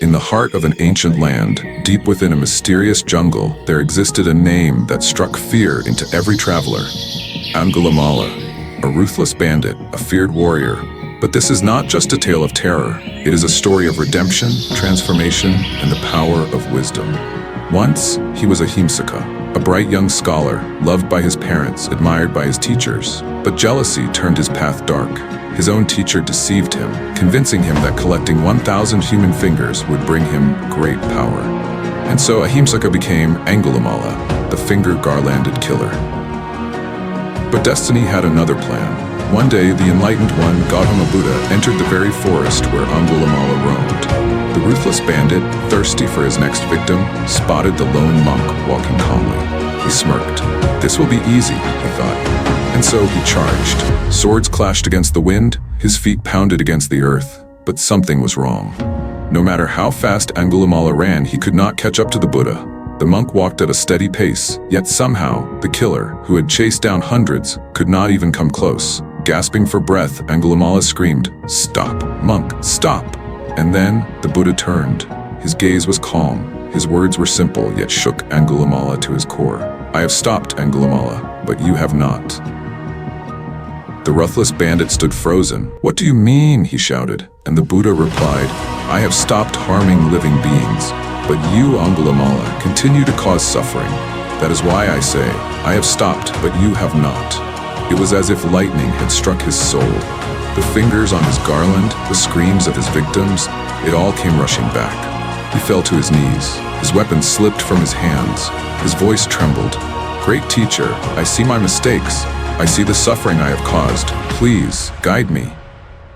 In the heart of an ancient land, deep within a mysterious jungle, there existed a name that struck fear into every traveler. Angulimala, a ruthless bandit, a feared warrior. But this is not just a tale of terror. It is a story of redemption, transformation, and the power of wisdom. Once, he was a himsaka, a bright young scholar, loved by his parents, admired by his teachers. But jealousy turned his path dark. His own teacher deceived him, convincing him that collecting 1,000 human fingers would bring him great power. And so Ahimsaka became Angulimala, the finger-garlanded killer. But destiny had another plan. One day, the Enlightened One, Gautama Buddha, entered the very forest where Angulimala roamed. The ruthless bandit, thirsty for his next victim, spotted the lone monk walking calmly. He smirked. "This will be easy," he thought. And so he charged. Swords clashed against the wind, his feet pounded against the earth. But something was wrong. No matter how fast Angulimala ran, he could not catch up to the Buddha. The monk walked at a steady pace, yet somehow, the killer, who had chased down hundreds, could not even come close. Gasping for breath, Angulimala screamed, "Stop, monk, stop!" And then, the Buddha turned. His gaze was calm. His words were simple, yet shook Angulimala to his core. "I have stopped, Angulimala, but you have not." The ruthless bandit stood frozen. "What do you mean?" he shouted. And the Buddha replied, "I have stopped harming living beings, but you, Angulimala, continue to cause suffering. That is why I say, I have stopped, but you have not." It was as if lightning had struck his soul. The fingers on his garland, the screams of his victims, it all came rushing back. He fell to his knees. His weapon slipped from his hands. His voice trembled. "Great teacher, I see my mistakes. I see the suffering I have caused. Please, guide me."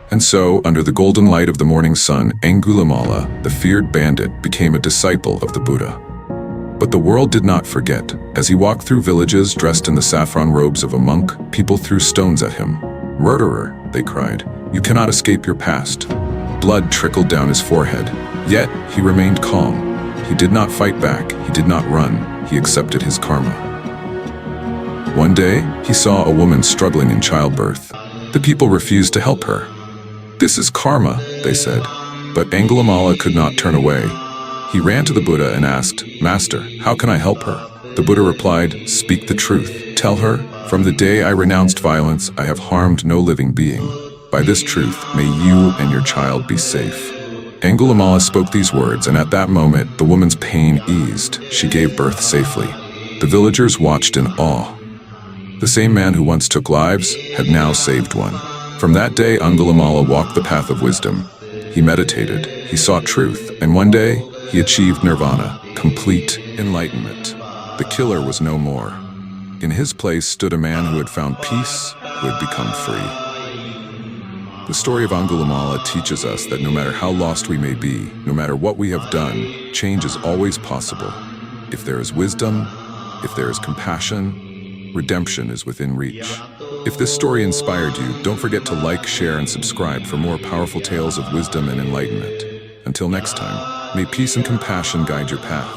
And so, under the golden light of the morning sun, Angulimala, the feared bandit, became a disciple of the Buddha. But the world did not forget. As he walked through villages dressed in the saffron robes of a monk, people threw stones at him. "Murderer," they cried, "you cannot escape your past." Blood trickled down his forehead. Yet, he remained calm. He did not fight back. He did not run. He accepted his karma. One day, he saw a woman struggling in childbirth. The people refused to help her. "This is karma," they said. But Angulimala could not turn away. He ran to the Buddha and asked, "Master, how can I help her?" The Buddha replied, "Speak the truth. Tell her, from the day I renounced violence, I have harmed no living being. By this truth, may you and your child be safe." Angulimala spoke these words, and at that moment, the woman's pain eased. She gave birth safely. The villagers watched in awe. The same man who once took lives had now saved one. From that day, Angulimala walked the path of wisdom. He meditated, he sought truth, and one day, he achieved nirvana, complete enlightenment. The killer was no more. In his place stood a man who had found peace, who had become free. The story of Angulimala teaches us that no matter how lost we may be, no matter what we have done, change is always possible. If there is wisdom, if there is compassion, redemption is within reach. If this story inspired you, don't forget to like, share, and subscribe for more powerful tales of wisdom and enlightenment. Until next time, may peace and compassion guide your path.